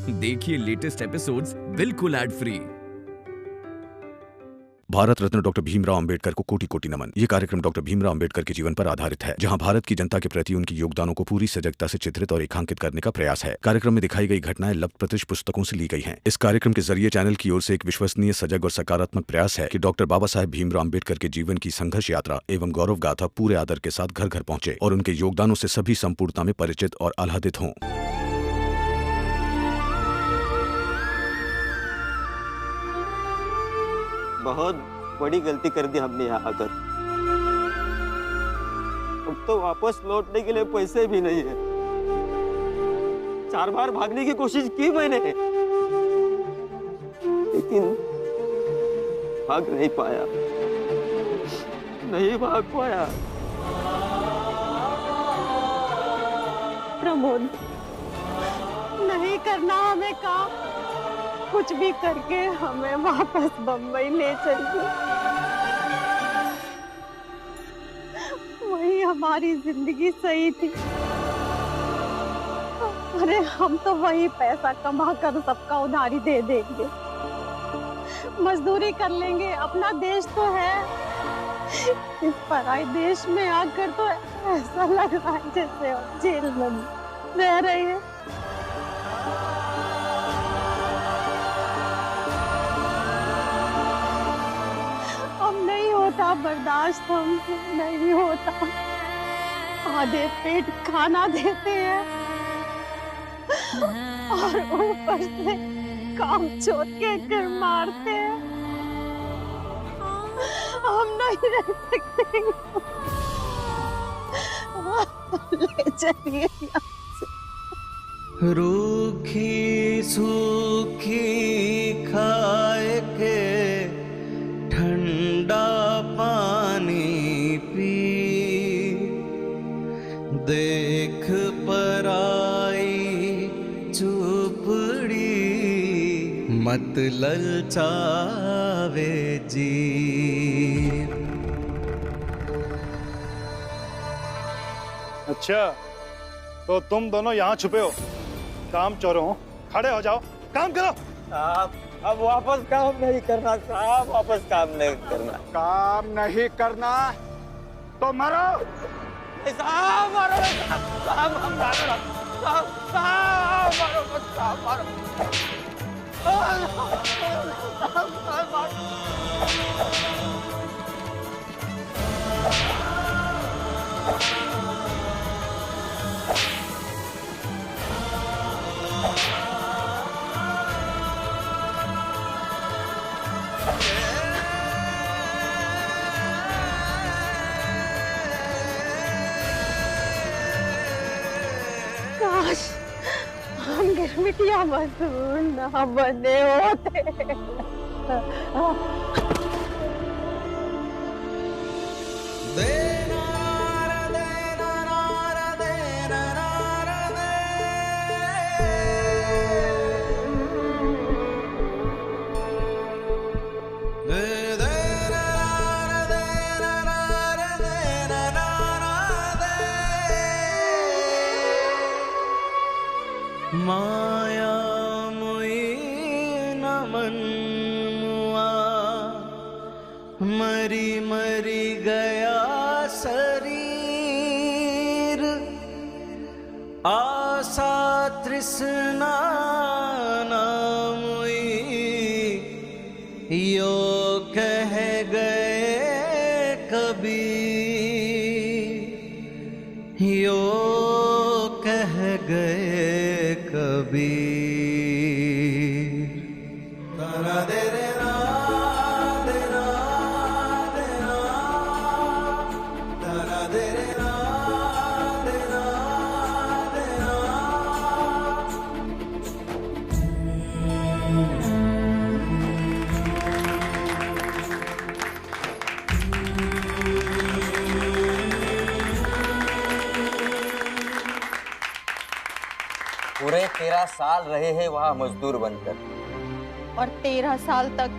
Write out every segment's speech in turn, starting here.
देखिए latest episodes बिल्कुल ad free. Bharat Ratna doctor Bhimrao Ambedkar को कोटि कोटि नमन। ये कार्यक्रम डॉक्टर भीमराव अंबेडकर के जीवन पर आधारित है, जहां भारत की जनता के प्रति उनके योगदानों को पूरी सजगता से चित्रित और रेखांकित करने का प्रयास है। कार्यक्रम में दिखाई गई घटनाएं लब्ध प्रतिष्ठ पुस्तकों से ली गई हैं। इस कार्यक्रम के जरिए चैनल की ओर से एक विश्वसनीय, सजग और सकारात्मक प्रयास है कि डॉक्टर बाबा साहेब भीमराव अंबेडकर के जीवन की संघर्ष यात्रा एवं गौरव गाथा पूरे आदर के साथ घर घर पहुंचे और उनके योगदानों से सभी संपूर्णता में परिचित और आह्लादित हों। बहुत बड़ी गलती कर दी हमने यहाँ आकर। अब तो वापस लौटने के लिए पैसे भी नहीं है। 4 बार भागने की कोशिश की मैंने, लेकिन भाग नहीं पाया, नहीं भाग पाया। प्रमोद, नहीं करना हमें काम, कुछ भी करके हमें वापस बम्बई ले चलिए। वही हमारी जिंदगी सही थी। अरे हम तो वही पैसा कमा कर सबका उधारी दे देंगे, मजदूरी कर लेंगे। अपना देश तो है, इस पराई देश में आकर तो ऐसा लग रहा है जैसे हम जेल में रह रहे हैं। बर्दाश्त हमसे नहीं होता। आधे पेट खाना देते हैं और ऊपर से काम चोर के कर मारते हैं। हम नहीं रह सकते। ले चलिए रूखी सूखी खाए के ठंडा पानी पी, देख पराई झोपड़ी मत ललचावे जी। अच्छा, तो तुम दोनों यहाँ छुपे हो, काम चोरों, खड़े हो जाओ, काम करो। अब वापस काम नहीं करना साहब, वापस काम नहीं करना। काम नहीं करना तो मरो। साहब मारो, साहब हम मारो, साहब मारो, साहब मारो, साहब मारो। काश हम गिरमिटिया मजदूर ना बने होते। माया मोई न मनुआ, मरी मरी गया शरीर। आशा तृष्णा न मोई, यो कह गए कबीर, यो कह गए कबीर। तारा दे रे ना दे ना दे ना, तारा दे रे ना दे ना दे ना। पूरे 13 साल रहे हैं वहाँ मजदूर बनकर, और 13 साल तक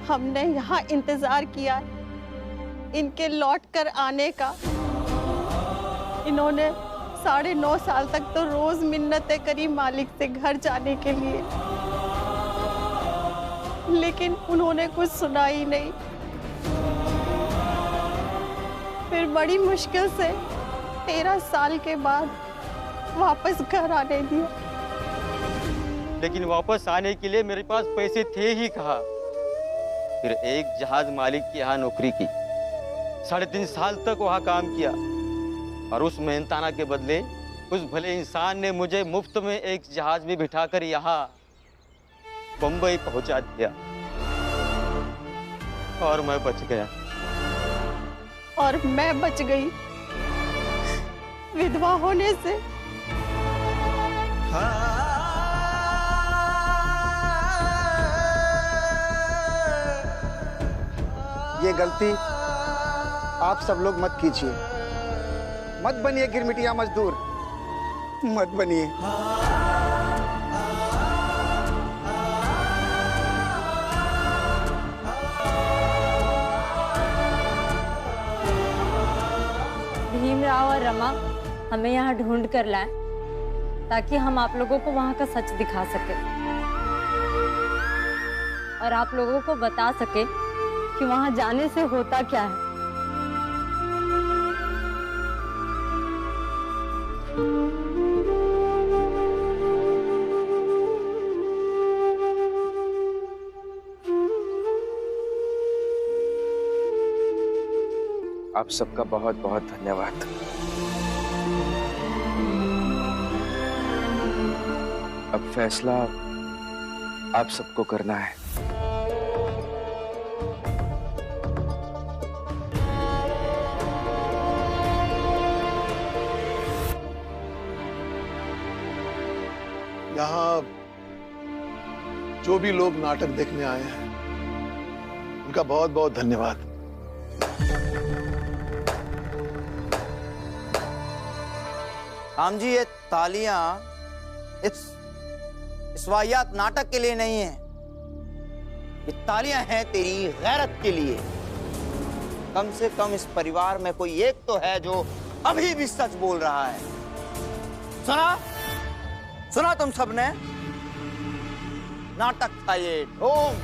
हमने यहाँ इंतजार किया इनके लौट कर आने का। इन्होंने 9.5 साल तक तो रोज मिन्नतें करी मालिक से घर जाने के लिए, लेकिन उन्होंने कुछ सुना ही नहीं। फिर बड़ी मुश्किल से 13 साल के बाद वापस घर आने दिया। लेकिन वापस आने के लिए मेरे पास पैसे थे ही कहाँ। फिर एक जहाज मालिक के यहाँ नौकरी की, 3.5 साल तक वहाँ काम किया, और उस मेहनताना के बदले उस भले इंसान ने मुझे मुफ्त में एक जहाज में बिठाकर यहाँ बंबई पहुंचा दिया, और मैं बच गया। और मैं बच गई विधवा होने से। ये गलती आप सब लोग मत कीजिए, मत बनिए गिरमिटिया मजदूर, मत बनिए। भीमराव और रमा हमें यहाँ ढूंढ कर लाए ताकि हम आप लोगों को वहाँ का सच दिखा सके और आप लोगों को बता सके कि वहाँ जाने से होता क्या है। आप सबका बहुत बहुत धन्यवाद। अब फैसला आप सबको करना है। यहाँ जो भी लोग नाटक देखने आए हैं उनका बहुत बहुत धन्यवाद। राम जी, ये तालियां इस वाहियात नाटक के लिए नहीं है, ये तालियां हैं तेरी गैरत के लिए। कम से कम इस परिवार में कोई एक तो है जो अभी भी सच बोल रहा है। सुना तुम सबने? नाटक था ये, ढोंग।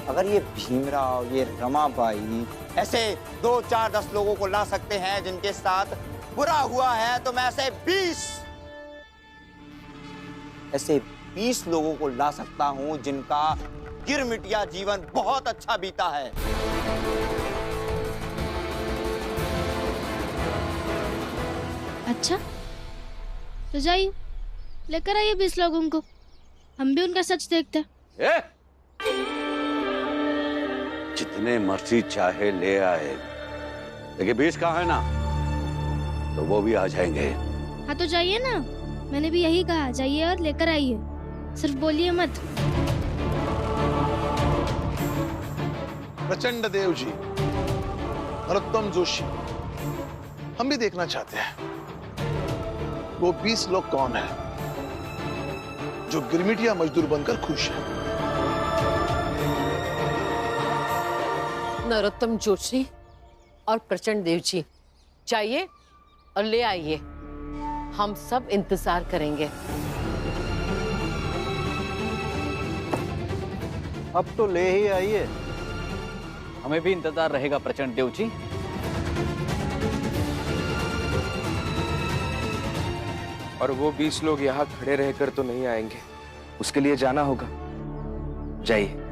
अगर ये भीमराव, ये रमाबाई ऐसे 2, 4, 10 लोगों को ला सकते हैं जिनके साथ बुरा हुआ है, तो मैं ऐसे 20 लोगों को ला सकता हूं जिनका गिरमिटिया जीवन बहुत अच्छा बीता है। अच्छा, तो जाइए लेकर आइए 20 लोगों को, हम भी उनका सच देखते हैं। जितने मर्जी चाहे ले आए, लेकिन 20 कहाँ है ना, तो वो भी आ जाएंगे। हाँ तो जाइए ना, मैंने भी यही कहा, जाइए और लेकर आइए, सिर्फ बोलिए मत। प्रचंड देव जी, नरोत्तम जोशी, हम भी देखना चाहते हैं वो 20 लोग कौन है जो गिरमिटिया मजदूर बनकर खुश है। नरोत्तम जोशी और प्रचंड देव जी, चाहिए और ले आइए, हम सब इंतजार करेंगे। अब तो ले ही आइए। हमें भी इंतजार रहेगा प्रचंड देव जी। और वो 20 लोग यहाँ खड़े रहकर तो नहीं आएंगे, उसके लिए जाना होगा। जाइए।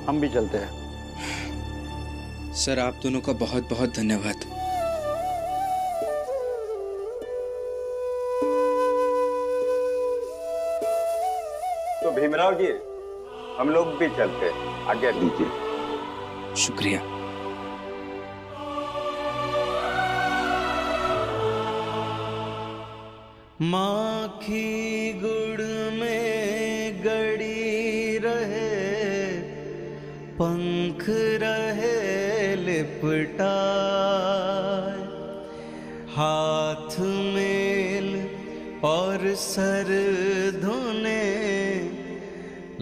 हम भी चलते हैं। सर, आप दोनों का बहुत बहुत धन्यवाद। तो भीमराव जी, हम लोग भी चलते हैं, आज्ञा दीजिए। शुक्रिया। माखी गुड़ में पंख रहे लिपटाए, हाथ मेल और सर धोने,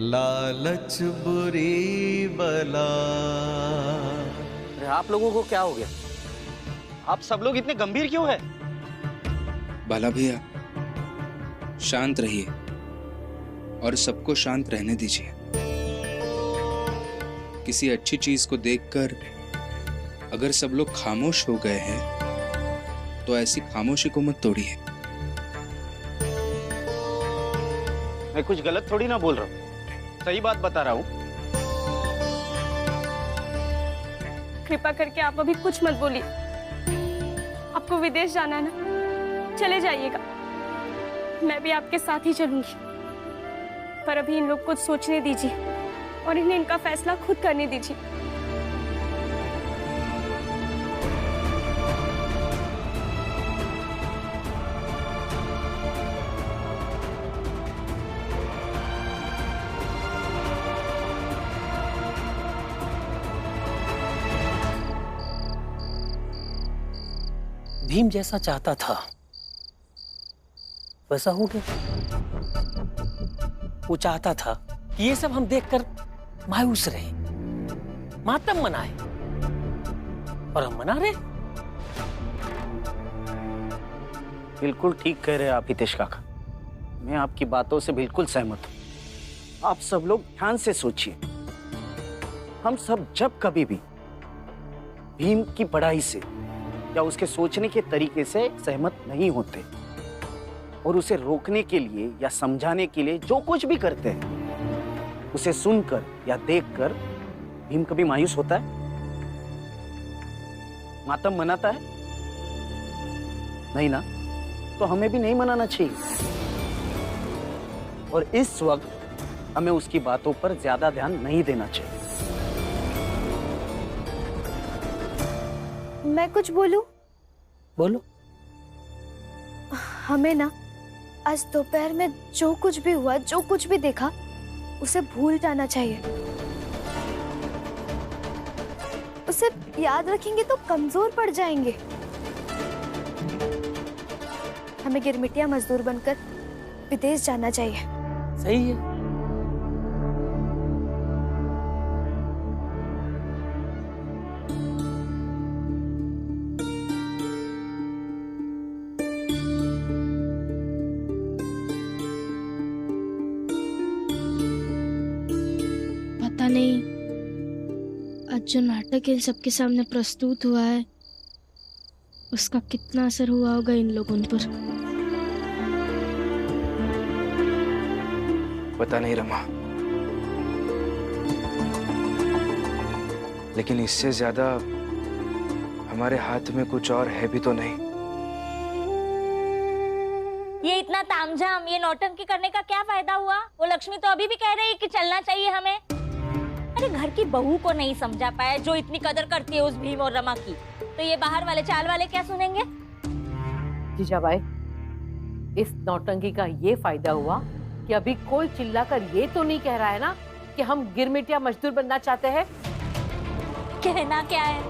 लालच बुरी बला। अरे आप लोगों को क्या हो गया? आप सब लोग इतने गंभीर क्यों हैं? बाला भैया शांत रहिए और सबको शांत रहने दीजिए। किसी अच्छी चीज को देखकर अगर सब लोग खामोश हो गए हैं तो ऐसी खामोशी को मत तोड़िए। मैं कुछ गलत थोड़ी ना बोल रहा हूँ, सही बात बता रहा हूँ। कृपा करके आप अभी कुछ मत बोलिए। आपको विदेश जाना है ना, चले जाइएगा, मैं भी आपके साथ ही चलूंगी। पर अभी इन लोग को सोचने दीजिए और इन्हें इनका फैसला खुद करने दीजिए। भीम जैसा चाहता था वैसा हो गया। वो चाहता था कि ये सब हम देखकर मायूस रहे, मातम मनाए, और हम मना रहे। बिल्कुल ठीक कह रहे हैं आप हितेश काका, मैं आपकी बातों से बिल्कुल सहमत हूँ। आप सब लोग ध्यान से सोचिए, हम सब जब कभी भी भीम की पढ़ाई से या उसके सोचने के तरीके से सहमत नहीं होते और उसे रोकने के लिए या समझाने के लिए जो कुछ भी करते हैं, उसे सुनकर या देखकर भीम कभी मायूस होता है, मातम मनाता है? नहीं ना? तो हमें भी नहीं मनाना चाहिए। और इस वक्त हमें उसकी बातों पर ज्यादा ध्यान नहीं देना चाहिए। मैं कुछ बोलूं? बोलो। हमें ना आज दोपहर में जो कुछ भी हुआ, जो कुछ भी देखा, उसे भूल जाना चाहिए। उसे याद रखेंगे तो कमजोर पड़ जाएंगे। हमें गिरमिटिया मजदूर बनकर विदेश जाना चाहिए। सही है। पता नहीं आज जो नाटक इन सबके सामने प्रस्तुत हुआ है, उसका कितना असर हुआ होगा इन लोगों पर। पता नहीं रमा, लेकिन इससे ज्यादा हमारे हाथ में कुछ और है भी तो नहीं। ये इतना तामझाम, ये नौटंकी करने का क्या फायदा हुआ? वो लक्ष्मी तो अभी भी कह रही है कि चलना चाहिए हमें। अरे घर की बहू को नहीं समझा पाया जो इतनी कदर करती है उस भीम और रमा की, तो ये बाहर वाले चाल वाले क्या सुनेंगे? जीजाबाई, इस नौटंकी का ये फायदा हुआ कि अभी कोई चिल्लाकर ये तो नहीं कह रहा है ना कि हम गिरमिटिया मजदूर बनना चाहते हैं। कहना क्या है,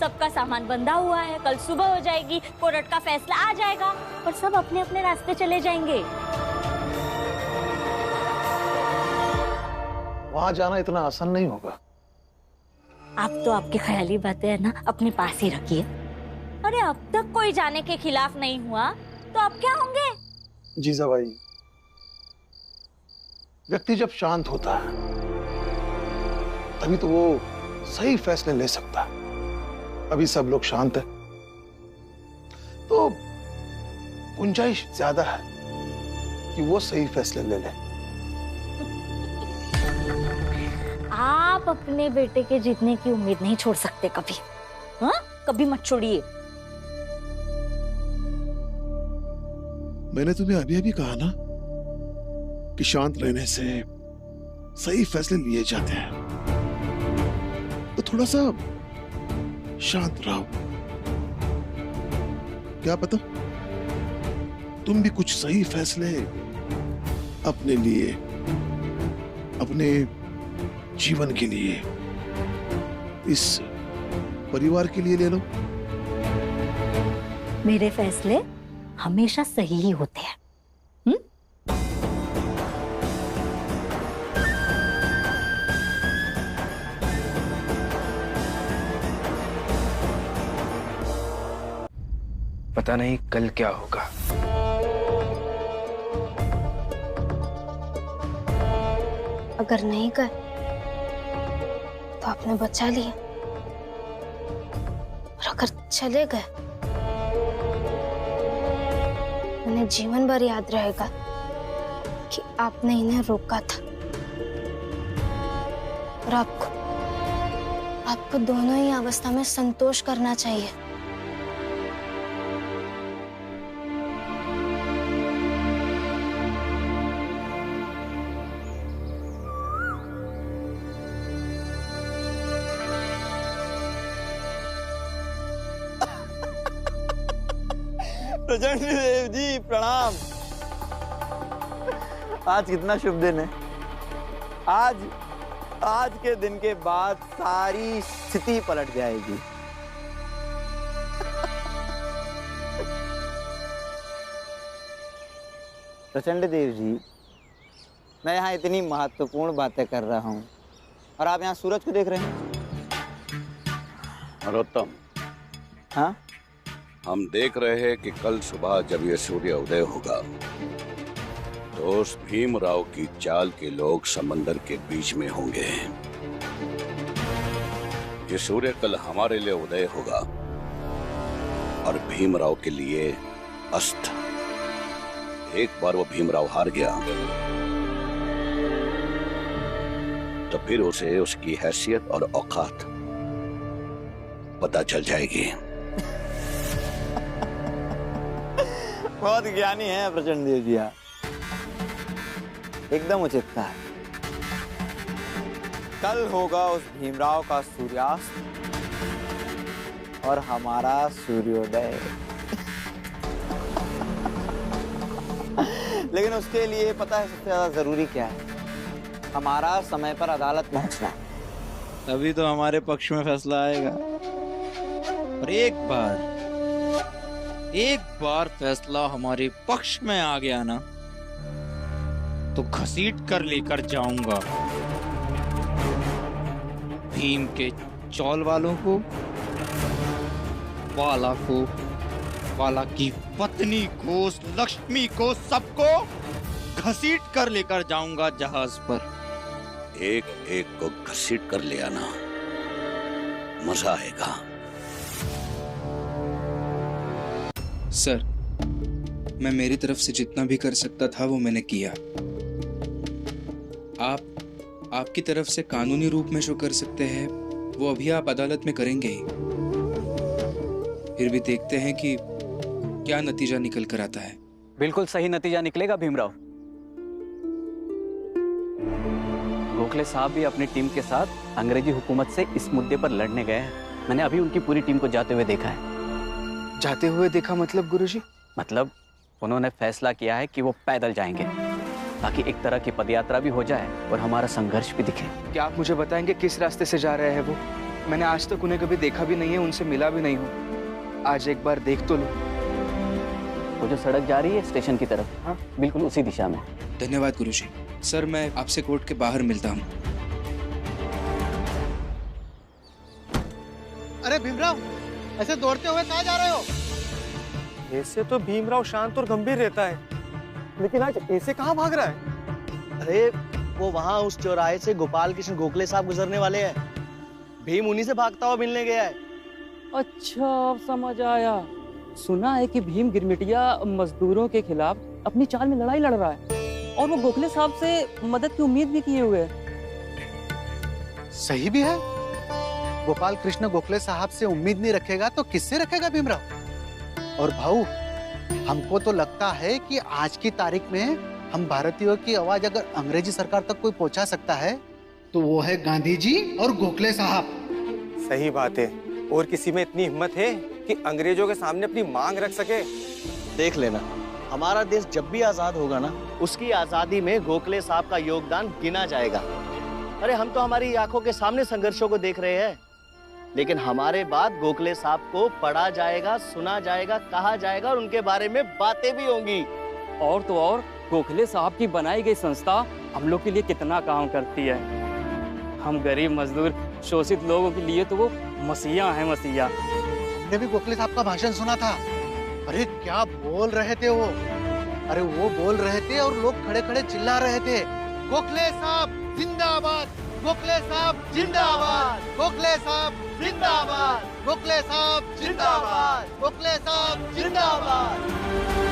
सबका सामान बंधा हुआ है, कल सुबह हो जाएगी, कोर्ट का फैसला आ जाएगा और सब अपने अपने रास्ते चले जाएंगे। वहां जाना इतना आसान नहीं होगा। आप तो आपकी ख्याली बातें है ना अपने पास ही रखिए। अरे अब तक कोई जाने के खिलाफ नहीं हुआ तो अब क्या होंगे? जीजाबाई, व्यक्ति जब शांत होता है तभी तो वो सही फैसले ले सकता है। अभी सब लोग शांत है तो गुंजाइश ज्यादा है कि वो सही फैसले ले ले। आप अपने बेटे के जीतने की उम्मीद नहीं छोड़ सकते कभी। हाँ, कभी मत छोड़िए। मैंने तुम्हें अभी अभी कहा ना कि शांत रहने से सही फैसले लिए जाते हैं, तो थोड़ा सा शांत रहो। क्या पता तुम भी कुछ सही फैसले अपने लिए, अपने जीवन के लिए इस परिवार के लिए ले लो। मेरे फैसले हमेशा सही ही होते हैं। पता नहीं कल क्या होगा। अगर नहीं गए तो आपने बचा लिया, और अगर चले गए उन्हें जीवन भर याद रहेगा कि आपने इन्हें रोका था। और आपको दोनों ही अवस्था में संतोष करना चाहिए। प्रचंड देव जी प्रणाम। आज कितना शुभ दिन है। आज के दिन के बाद सारी स्थिति पलट जाएगी। प्रचंड देव जी, मैं यहाँ इतनी महत्वपूर्ण बातें कर रहा हूँ और आप यहाँ सूरज को देख रहे हैं। नरोत्तम, हाँ, हम देख रहे हैं कि कल सुबह जब ये सूर्य उदय होगा तो उस भीमराव की चाल के लोग समंदर के बीच में होंगे। ये सूर्य कल हमारे लिए उदय होगा और भीमराव के लिए अस्त। एक बार वो भीमराव हार गया तो फिर उसे उसकी हैसियत और औकात पता चल जाएगी। बहुत ज्ञानी है प्रचंड देव जी, एकदम उचित कहा। कल होगा उस भीमराव का सूर्यास्त और हमारा सूर्योदय। लेकिन उसके लिए पता है सबसे ज्यादा जरूरी क्या है? हमारा समय पर अदालत पहुंचना। तभी तो हमारे पक्ष में फैसला आएगा। और एक बार फैसला हमारे पक्ष में आ गया ना तो घसीट कर लेकर जाऊंगा भीम के चौल वालों को, वाला की पत्नी को, लक्ष्मी को, सबको घसीट कर लेकर जाऊंगा जहाज पर। एक एक को घसीट कर ले आना, मजा आएगा। सर, मैं मेरी तरफ से जितना भी कर सकता था वो मैंने किया। आपकी तरफ से कानूनी रूप में जो कर सकते हैं वो अभी आप अदालत में करेंगे ही। फिर भी देखते हैं कि क्या नतीजा निकल कर आता है। बिल्कुल सही नतीजा निकलेगा भीमराव। गोखले साहब भी अपनी टीम के साथ अंग्रेजी हुकूमत से इस मुद्दे पर लड़ने गए हैं। मैंने अभी उनकी पूरी टीम को जाते हुए देखा है। जाते हुए देखा मतलब गुरुजी? मतलब उन्होंने फैसला किया है कि वो पैदल जाएंगे ताकि एक तरह की पदयात्रा भी हो जाए और हमारा संघर्ष भी दिखे। क्या आप मुझे बताएंगे किस रास्ते से जा रहे हैं वो? मैंने आज तक उन्हें कभी देखा भी नहीं है, उनसे मिला भी नहीं हूँ। आज एक बार देख तो लूं। वो जो सड़क जा रही है स्टेशन की तरफ, हाँ, बिल्कुल उसी दिशा में। धन्यवाद गुरुजी। सर, मैं आपसे कोर्ट के बाहर मिलता हूँ। अरे भीमराव, ऐसे दौड़ते हुए कहाँ जा रहे हो? ऐसे तो भीमराव शांत और गंभीर रहता है, लेकिन आज ऐसे कहाँ भाग रहा है? अरे वो वहाँ उस चौराहे से गोपाल कृष्ण गोखले साहब गुजरने वाले हैं। भीम उन्हीं से भागता हुआ मिलने गया है। अच्छा, अब समझ आया। सुना है कि भीम गिरमिटिया मजदूरों के खिलाफ अपनी चाल में लड़ाई लड़ रहा है और वो गोखले साहब से मदद की उम्मीद भी किए हुए है। सही भी है। गोपाल कृष्ण गोखले साहब से उम्मीद नहीं रखेगा तो किससे रखेगा भीमराव? और भाऊ, हमको तो लगता है कि आज की तारीख में हम भारतीयों की आवाज अगर अंग्रेजी सरकार तक कोई पहुंचा सकता है तो वो है गांधी जी और गोखले साहब। सही बात है। और किसी में इतनी हिम्मत है कि अंग्रेजों के सामने अपनी मांग रख सके? देख लेना, हमारा देश जब भी आजाद होगा ना, उसकी आजादी में गोखले साहब का योगदान गिना जाएगा। अरे हम तो हमारी आंखों के सामने संघर्षों को देख रहे हैं। लेकिन हमारे बाद गोखले साहब को पढ़ा जाएगा, सुना जाएगा, कहा जाएगा और उनके बारे में बातें भी होंगी। और तो और गोखले साहब की बनाई गई संस्था हम लोग के लिए कितना काम करती है। हम गरीब मजदूर शोषित लोगों के लिए तो वो मसीहा है, मसीहा। हमने भी गोखले साहब का भाषण सुना था। अरे क्या बोल रहे थे वो। अरे वो बोल रहे थे और लोग खड़े खड़े चिल्ला रहे थे, गोखले साहब जिंदाबाद, गोखले साहब जिंदाबाद, गोखले साहब जिंदाबाद, गोखले साहब जिंदाबाद, गोखले साहब जिंदाबाद।